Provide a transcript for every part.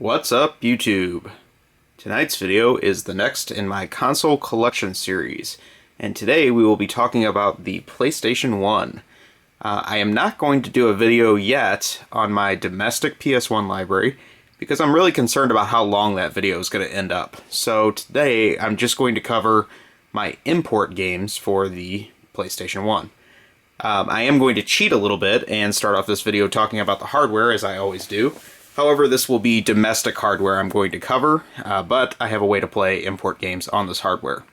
What's up, YouTube? Tonight's video is the next in my console collection series, and today we will be talking about the PlayStation 1. I am not going to do a video yet on my domestic PS1 library because I'm really concerned about how long that video is going to end up. So today I'm just going to cover my import games for the PlayStation 1. I am going to cheat a little bit and start off this video talking about the hardware as I always do. However, this will be domestic hardware I'm going to cover, but I have a way to play import games on this hardware.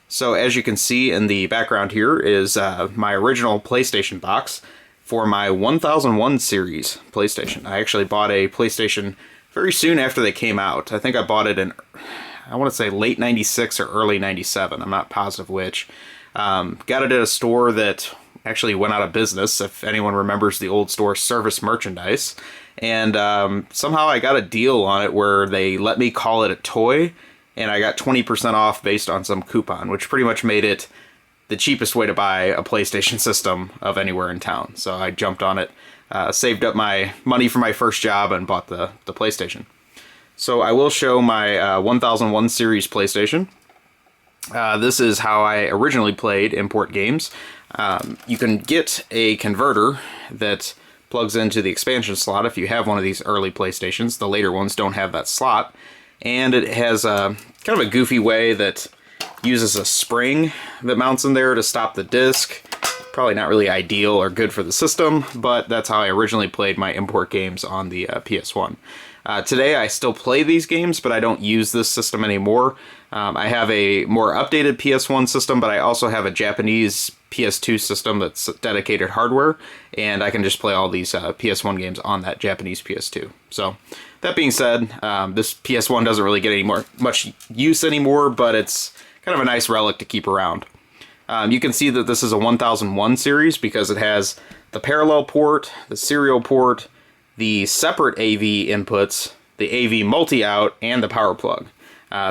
So as you can see in the background here is my original PlayStation box for my 1001 series PlayStation. I actually bought a PlayStation very soon after they came out. I think I bought it in, I want to say late 96 or early 97, I'm not positive which. Got it at a store that actually went out of business, if anyone remembers the old store Service Merchandise. And somehow I got a deal on it where they let me call it a toy, and I got 20% off based on some coupon, which pretty much made it the cheapest way to buy a PlayStation system of anywhere in town. So I jumped on it, saved up my money for my first job, and bought the PlayStation. So I will show my 1001 series PlayStation. This is how I originally played import games. You can get a converter that plugs into the expansion slot if you have one of these early PlayStations. The later ones don't have that slot. And it has a kind of a goofy way that uses a spring that mounts in there to stop the disc. Probably not really ideal or good for the system, but that's how I originally played my import games on the PS1. Today I still play these games, but I don't use this system anymore. I have a more updated PS1 system, but I also have a Japanese PS2 system that's dedicated hardware, and I can just play all these PS1 games on that Japanese PS2. So, that being said, this PS1 doesn't really get much use anymore, but it's kind of a nice relic to keep around. You can see that this is a 1001 series because it has the parallel port, the serial port, the separate AV inputs, the AV multi-out, and the power plug.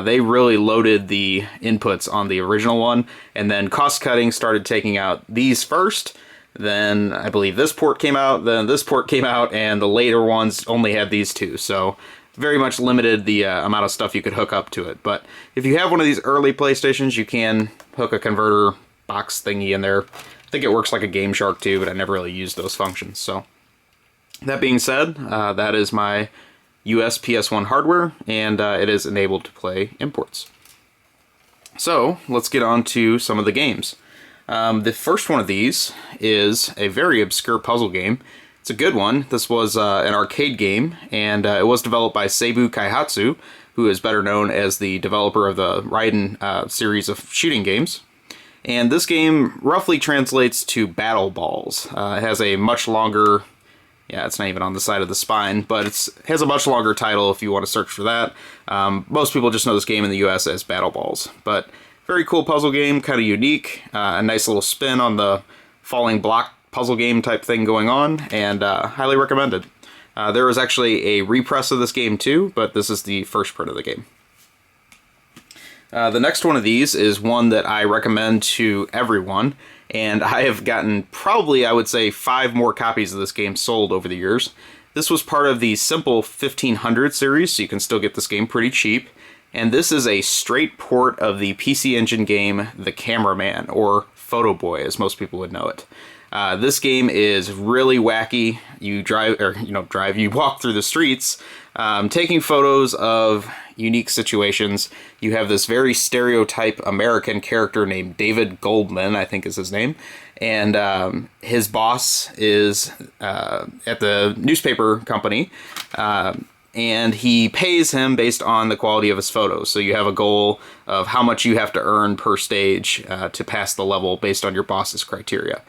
They really loaded the inputs on the original one, and then cost-cutting started taking out these first, then I believe this port came out, then this port came out, and the later ones only had these two, so very much limited the amount of stuff you could hook up to it. But if you have one of these early PlayStations, you can hook a converter box thingy in there. I think it works like a Game Shark too, but I never really used those functions. So that being said, that is my US PS1 hardware, and it is enabled to play imports. So let's get on to some of the games. The first one of these is a very obscure puzzle game. It's a good one. This was an arcade game, and it was developed by Seibu Kaihatsu, who is better known as the developer of the Ridin series of shooting games. And this game roughly translates to Battle Balls. It has a much longer... Yeah, it's not even on the side of the spine, but it has a much longer title if you want to search for that. Most people just know this game in the US as Battle Balls. But very cool puzzle game, kind of unique. A nice little spin on the falling block puzzle game type thing going on, and highly recommended. There was actually a repress of this game too, but this is the first print of the game. The next one of these is one that I recommend to everyone, and I have gotten probably, I would say, 5 more copies of this game sold over the years. This was part of the Simple 1500 series, so you can still get this game pretty cheap. And this is a straight port of the PC Engine game The Cameraman, or Photo Boy, as most people would know it. This game is really wacky. You you walk through the streets, taking photos of unique situations. You have this very stereotype American character named David Goldman, I think is his name, and his boss is at the newspaper company, and he pays him based on the quality of his photos. So you have a goal of how much you have to earn per stage to pass the level based on your boss's criteria.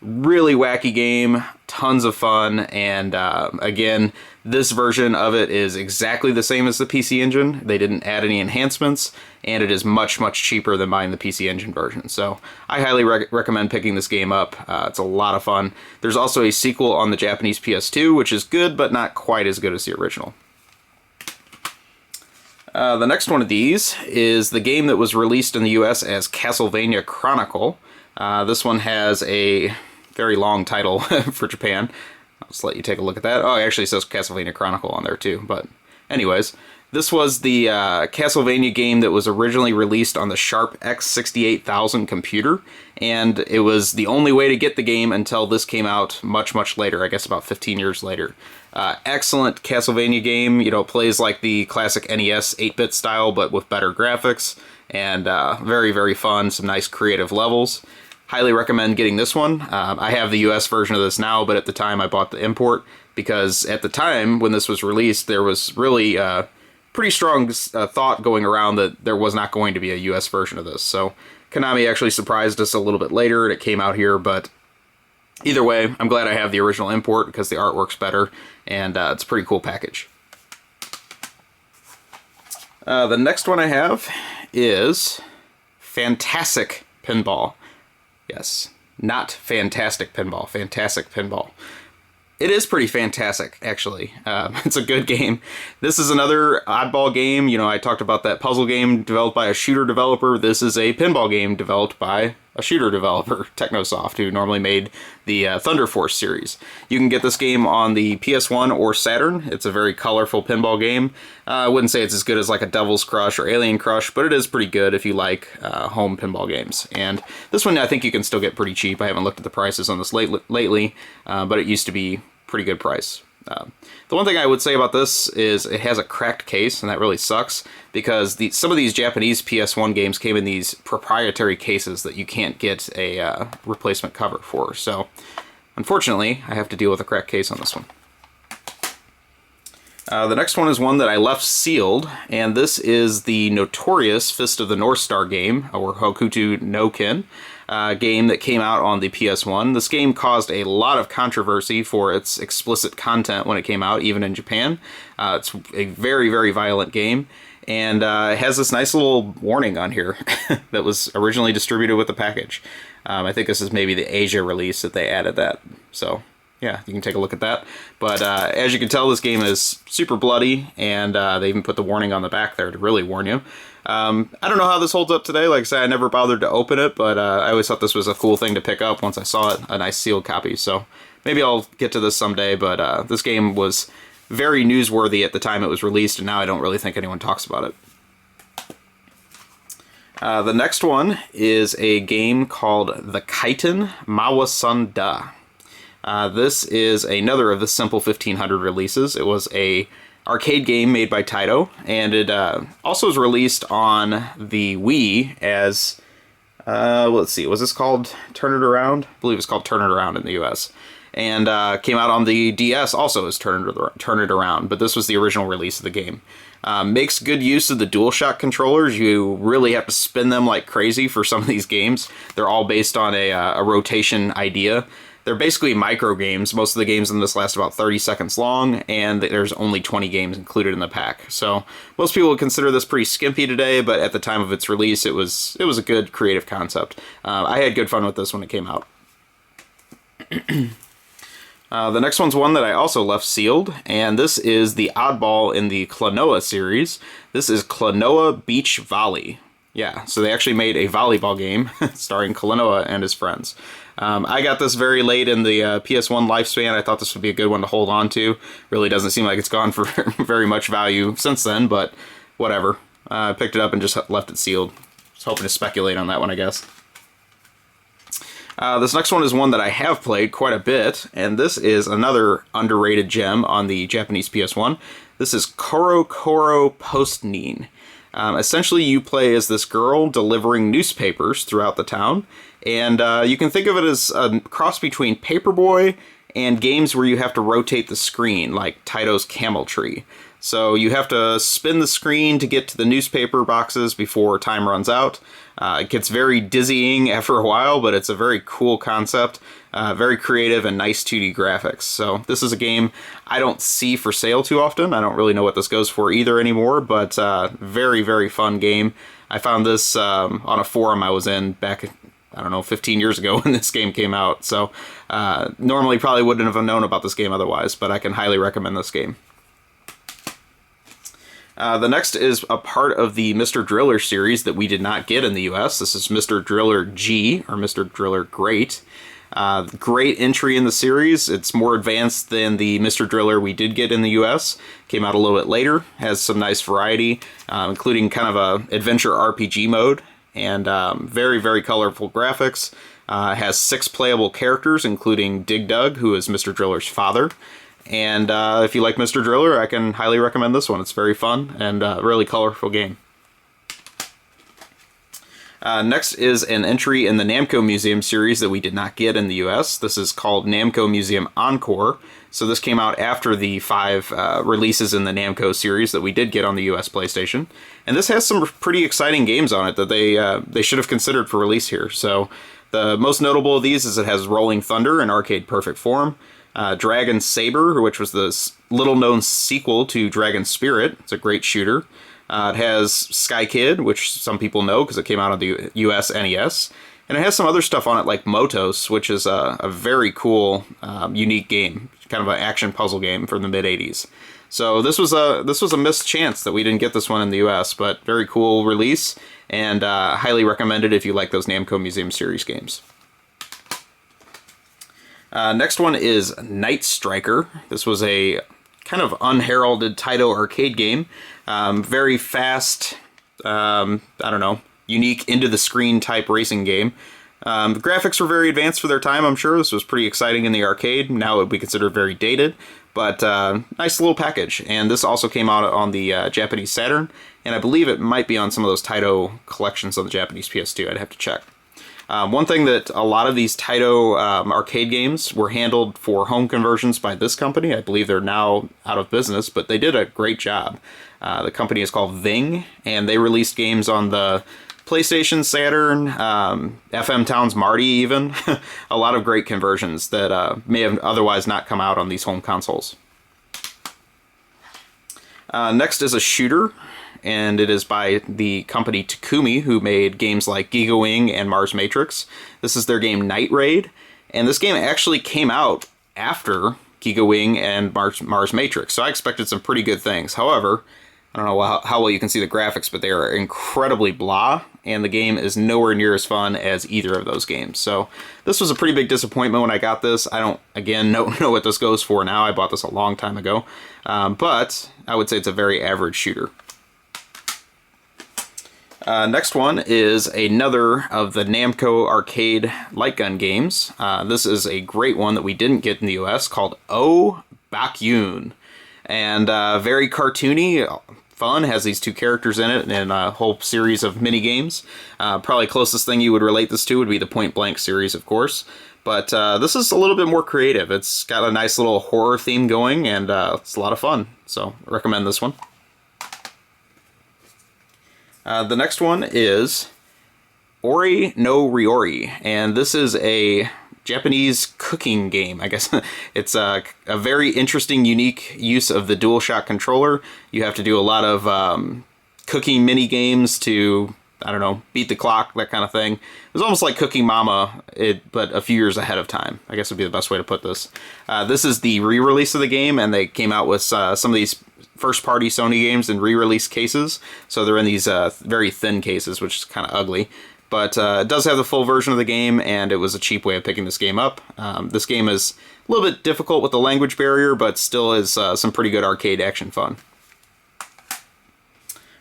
Really wacky game, tons of fun, and again, this version of it is exactly the same as the PC Engine. They didn't add any enhancements, and it is much, much cheaper than buying the PC Engine version. So I highly recommend picking this game up. It's a lot of fun. There's also a sequel on the Japanese PS2, which is good, but not quite as good as the original. The next one of these is the game that was released in the US as Castlevania Chronicle. This one has a very long title for Japan. I'll just let you take a look at that. Oh, it actually says Castlevania Chronicle on there too, but Anyways, this was the Castlevania game that was originally released on the Sharp X68000 computer, and it was the only way to get the game until this came out much, much later, I guess about 15 years later. Excellent Castlevania game, you know, it plays like the classic NES 8-bit style, but with better graphics, and very, very fun, some nice creative levels. Highly recommend getting this one. I have the US version of this now, but at the time I bought the import, because at the time when this was released, there was really pretty strong thought going around that there was not going to be a US version of this. So Konami actually surprised us a little bit later and it came out here, but either way, I'm glad I have the original import because the artwork's better and it's a pretty cool package. The next one I have is Fantastic Pinball. Yes, not Fantastic Pinball, Fantastic Pinball. It is pretty fantastic, actually. It's a good game. This is another oddball game. You know, I talked about that puzzle game developed by a shooter developer. This is a pinball game developed by a shooter developer, Technosoft, who normally made the Thunder Force series. You can get this game on the PS1 or Saturn. It's a very colorful pinball game. I wouldn't say it's as good as like a Devil's Crush or Alien Crush, but it is pretty good if you like home pinball games. And this one I think you can still get pretty cheap. I haven't looked at the prices on this lately, but it used to be pretty good price. The one thing I would say about this is it has a cracked case, and that really sucks, because some of these Japanese PS1 games came in these proprietary cases that you can't get a replacement cover for. So, unfortunately, I have to deal with a cracked case on this one. The next one is one that I left sealed, and this is the notorious Fist of the North Star game, or Hokuto no Ken, game that came out on the PS1. This game caused a lot of controversy for its explicit content when it came out, even in Japan. It's a very, very violent game, and it has this nice little warning on here that was originally distributed with the package. I think this is maybe the Asia release that they added that, so yeah, you can take a look at that. But as you can tell, this game is super bloody, and they even put the warning on the back there to really warn you. I don't know how this holds up today. Like I said, I never bothered to open it, but I always thought this was a cool thing to pick up once I saw it, a nice sealed copy. So maybe I'll get to this someday, but this game was very newsworthy at the time it was released, and now I don't really think anyone talks about it. The next one is a game called The Kaiten Mawasunda. This is another of the Simple 1500 releases. It was a arcade game made by Taito, and it also was released on the Wii as, let's see, was this called Turn It Around? I believe it's called Turn It Around in the US. And came out on the DS also as Turn It Around, but this was the original release of the game. Makes good use of the DualShock controllers. You really have to spin them like crazy for some of these games. They're all based on a rotation idea. They're basically micro games. Most of the games in this last about 30 seconds long, and there's only 20 games included in the pack. So most people would consider this pretty skimpy today, but at the time of its release, it was a good creative concept. I had good fun with this when it came out. The next one's one that I also left sealed, and this is the oddball in the Klonoa series. This is Klonoa Beach Volley. Yeah, so they actually made a volleyball game starring Klonoa and his friends. I got this very late in the PS1 lifespan. I thought this would be a good one to hold on to. Really doesn't seem like it's gone for very much value since then, but whatever. I picked it up and just left it sealed. Just hoping to speculate on that one, I guess. This next one is one that I have played quite a bit, and this is another underrated gem on the Japanese PS1. This is Korokoro Post Neen. Essentially, you play as this girl delivering newspapers throughout the town, and you can think of it as a cross between Paperboy and games where you have to rotate the screen, like Tytos Camel Tree. So you have to spin the screen to get to the newspaper boxes before time runs out. It gets very dizzying after a while, but it's a very cool concept, very creative and nice 2D graphics. So this is a game I don't see for sale too often. I don't really know what this goes for either anymore, but very, very fun game. I found this on a forum I was in back, I don't know, 15 years ago when this game came out. So normally probably wouldn't have known about this game otherwise, but I can highly recommend this game. The next is a part of the Mr. Driller series that we did not get in the US. This is Mr. Driller G, or Mr. Driller Great. Great entry in the series. It's more advanced than the Mr. Driller we did get in the US. Came out a little bit later. Has some nice variety, including kind of a adventure RPG mode, and very, very colorful graphics. Has 6 playable characters, including Dig Dug, who is Mr. Driller's father. And if you like Mr. Driller, I can highly recommend this one. It's very fun and a really colorful game. Next is an entry in the Namco Museum series that we did not get in the US. This is called Namco Museum Encore. So this came out after the 5 releases in the Namco series that we did get on the US PlayStation. And this has some pretty exciting games on it that they should have considered for release here. So the most notable of these is it has Rolling Thunder in arcade perfect form, Dragon Saber, which was the little-known sequel to Dragon Spirit. It's a great shooter. It has Sky Kid, which some people know because it came out on the US NES. And it has some other stuff on it like Motos, which is a very cool, unique game. Kind of an action puzzle game from the mid-'80s. So this was a missed chance that we didn't get this one in the US, but very cool release, and highly recommended if you like those Namco Museum Series games. Next one is Night Striker. This was a kind of unheralded Taito arcade game. Very fast, I don't know, unique into-the-screen type racing game. The graphics were very advanced for their time, I'm sure. This was pretty exciting in the arcade. Now it would be considered very dated, but nice little package. And this also came out on the Japanese Saturn, and I believe it might be on some of those Taito collections on the Japanese PS2. I'd have to check. One thing that a lot of these Taito arcade games were handled for home conversions by this company. I believe they're now out of business, but they did a great job. The company is called Ving, and they released games on the PlayStation, Saturn, FM Towns Marty even. A lot of great conversions that may have otherwise not come out on these home consoles. Next is a shooter, and it is by the company Takumi, who made games like Giga Wing and Mars Matrix. This is their game Night Raid, and this game actually came out after Giga Wing and Mars Matrix, so I expected some pretty good things. However, I don't know how well you can see the graphics, but they are incredibly blah, and the game is nowhere near as fun as either of those games. So this was a pretty big disappointment when I got this. I don't, again, know what this goes for now. I bought this a long time ago, but I would say it's a very average shooter. Next one is another of the Namco arcade light gun games. This is a great one that we didn't get in the US called Bath Youn. And very cartoony, fun, has these 2 characters in it and a whole series of mini games. Probably closest thing you would relate this to would be the Point Blank series, of course. But this is a little bit more creative. It's got a nice little horror theme going, and it's a lot of fun. So I recommend this one. The next one is Ori no Ryori, and this is a Japanese cooking game, I guess. It's a very interesting, unique use of the DualShock controller. You have to do a lot of cooking mini games to, I don't know, beat the clock, that kind of thing. It was almost like Cooking Mama, but a few years ahead of time, I guess would be the best way to put this. This is the re-release of the game, and they came out with some of these first-party Sony games in re-release cases. So they're in these very thin cases, which is kind of ugly. But it does have the full version of the game, and it was a cheap way of picking this game up. This game is a little bit difficult with the language barrier, but still is some pretty good arcade action fun.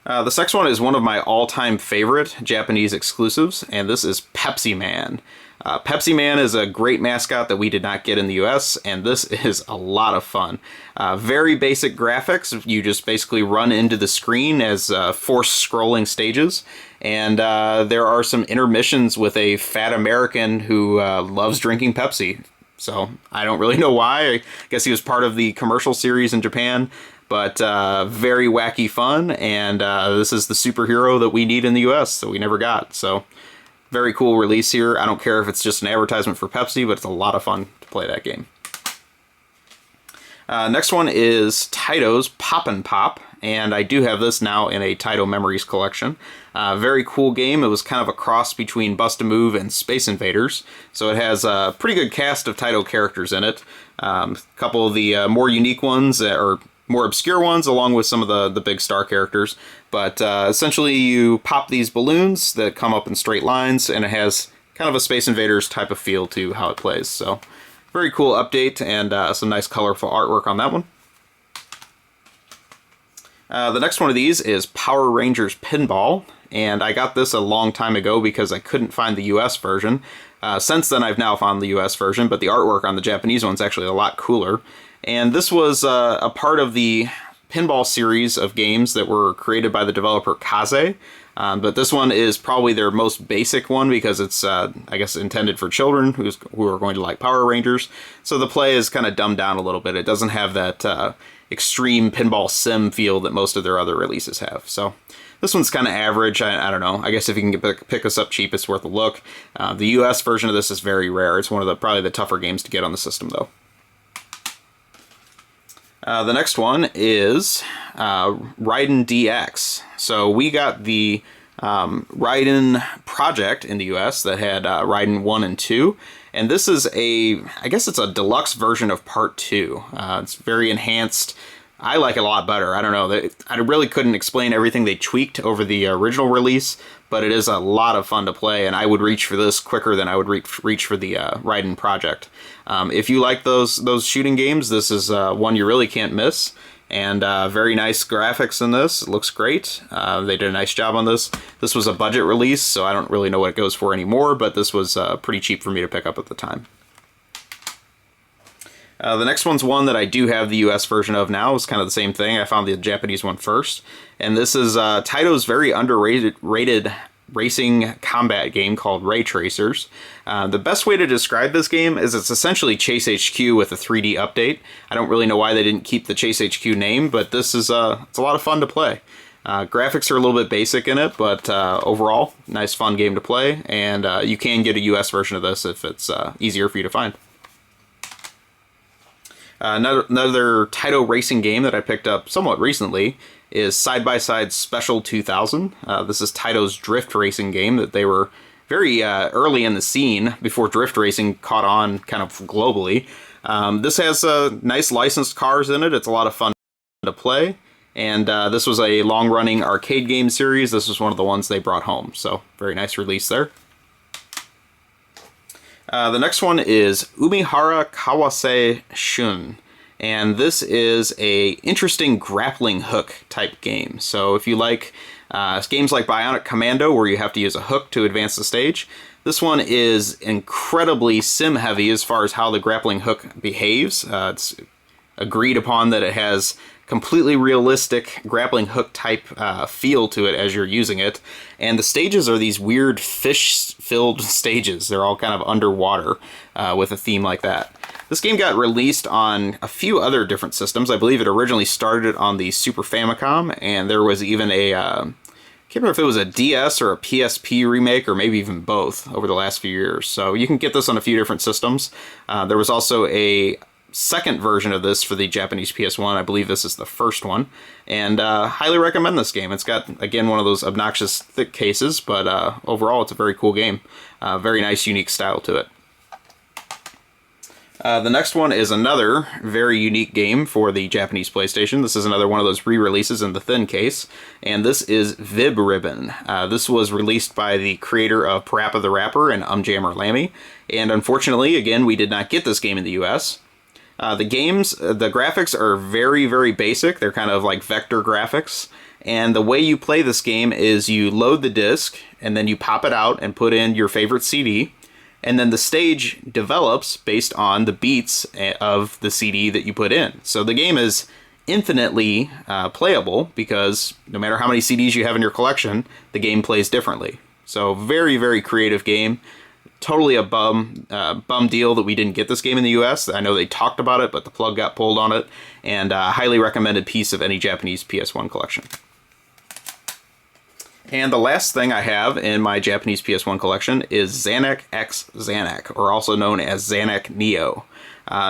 This next one is one of my all-time favorite Japanese exclusives, and this is Pepsi Man. Pepsi Man is a great mascot that we did not get in the US, and this is a lot of fun. Very basic graphics. You just basically run into the screen as forced scrolling stages, and there are some intermissions with a fat American who loves drinking Pepsi. So I don't really know why. I guess he was part of the commercial series in Japan, but very wacky fun, and this is the superhero that we need in the US that we never got. So very cool release here. I don't care if it's just an advertisement for Pepsi, but it's a lot of fun to play that game. Next one is Tytos Pop Pop, and I do have this now in a Taito Memories collection. Very cool game. It was kind of a cross between Bust-A-Move and Space Invaders, so it has a pretty good cast of Taito characters in it. A couple of the more unique ones, or more obscure ones, along with some of the big star characters. But essentially you pop these balloons that come up in straight lines, and it has kind of a Space Invaders type of feel to how it plays. So very cool update, and some nice colorful artwork on that one. The next one of these is Power Rangers Pinball, and I got this a long time ago because I couldn't find the US version. Since then I've now found the US version, but the artwork on the Japanese one's actually a lot cooler. And this was a part of the pinball series of games that were created by the developer Kaze. But this one is probably their most basic one because it's, I guess, intended for children who are going to like Power Rangers. So the play is kind of dumbed down a little bit. It doesn't have that extreme pinball sim feel that most of their other releases have. So this one's kind of average. I don't know. I guess if you can pick this up cheap, it's worth a look. The US version of this is very rare. It's one of the probably the tougher games to get on the system, though. The next one is Ridin DX. So we got the Ridin project in the US that had Ridin 1 and 2. And this is I guess it's a deluxe version of Part 2. It's very enhanced. I like it a lot better. I don't know. I really couldn't explain everything they tweaked over the original release, but it is a lot of fun to play, and I would reach for this quicker than I would reach for the Ridin project. If you like those shooting games, this is one you really can't miss. And very nice graphics in this. It looks great. They did a nice job on this. This was a budget release, so I don't really know what it goes for anymore, but this was pretty cheap for me to pick up at the time. The next one's one that I do have the US version of now. It's kind of the same thing. I found the Japanese one first. And this is Tyto's very underrated racing combat game called Ray Tracers. The best way to describe this game is it's essentially Chase HQ with a 3D update. I don't really know why they didn't keep the Chase HQ name, but this is it's a lot of fun to play. Graphics are a little bit basic in it, but overall, nice fun game to play, and you can get a US version of this if it's easier for you to find. Another Taito racing game that I picked up somewhat recently is Side by Side Special 2000. This is Taito's drift racing game that they were very early in the scene before drift racing caught on kind of globally. This has nice licensed cars in it. It's a lot of fun to play. And this was a long-running arcade game series. This was one of the ones they brought home. So very nice release there. The next one is Umihara Kawase Shun, and this is a interesting grappling hook type game. So if you like games like Bionic Commando where you have to use a hook to advance the stage, this one is incredibly sim heavy as far as how the grappling hook behaves. It's agreed upon that it has completely realistic grappling hook type feel to it as you're using it. And the stages are these weird fish-filled stages. They're all kind of underwater with a theme like that. This game got released on a few other different systems. I believe it originally started on the Super Famicom, and there was even a... I can't remember if it was a DS or a PSP remake, or maybe even both over the last few years. So you can get this on a few different systems. There was also a second version of this for the Japanese PS1. I believe this is the first one, and highly recommend this game. It's got, again, one of those obnoxious thick cases, but overall it's a very cool game. Very nice, unique style to it. The next one is another very unique game for the Japanese PlayStation. This is another one of those re-releases in the thin case, and this is Vib Ribbon. This was released by the creator of Parappa the Rapper and Jammer Lammy, and unfortunately, again, we did not get this game in the US. The graphics are very, very basic. They're kind of like vector graphics. And the way you play this game is you load the disc, and then you pop it out and put in your favorite CD. And then the stage develops based on the beats of the CD that you put in. So the game is infinitely playable because no matter how many CDs you have in your collection, the game plays differently. So very, very creative game. Totally a bum deal that we didn't get this game in the US. I know they talked about it, but the plug got pulled on it, and a highly recommended piece of any Japanese PS1 collection. And the last thing I have in my Japanese PS1 collection is Zank X Zank, or also known as Zank Neo.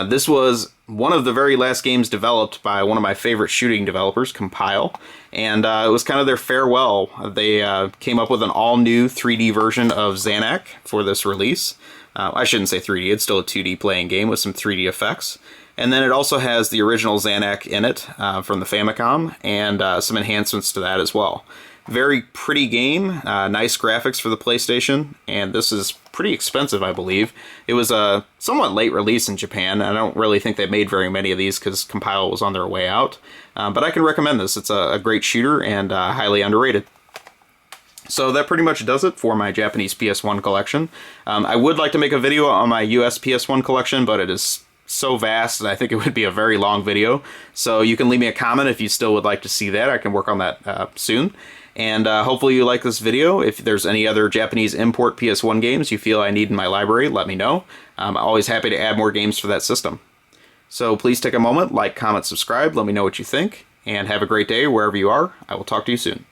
This was one of the very last games developed by one of my favorite shooting developers, Compile, and it was kind of their farewell. They came up with an all-new 3D version of Zank for this release. I shouldn't say 3D, it's still a 2D playing game with some 3D effects. And then it also has the original Zank in it from the Famicom, and some enhancements to that as well. Very pretty game, nice graphics for the PlayStation, and this is pretty expensive, I believe. It was a somewhat late release in Japan. I don't really think they made very many of these because Compile was on their way out. But I can recommend this. It's a great shooter and highly underrated. So that pretty much does it for my Japanese PS1 collection. I would like to make a video on my US PS1 collection, but it is so vast that I think it would be a very long video. So you can leave me a comment if you still would like to see that. I can work on that soon. And hopefully you like this video. If there's any other Japanese import PS1 games you feel I need in my library, let me know. I'm always happy to add more games for that system. So please take a moment, like, comment, subscribe, let me know what you think, and have a great day wherever you are. I will talk to you soon.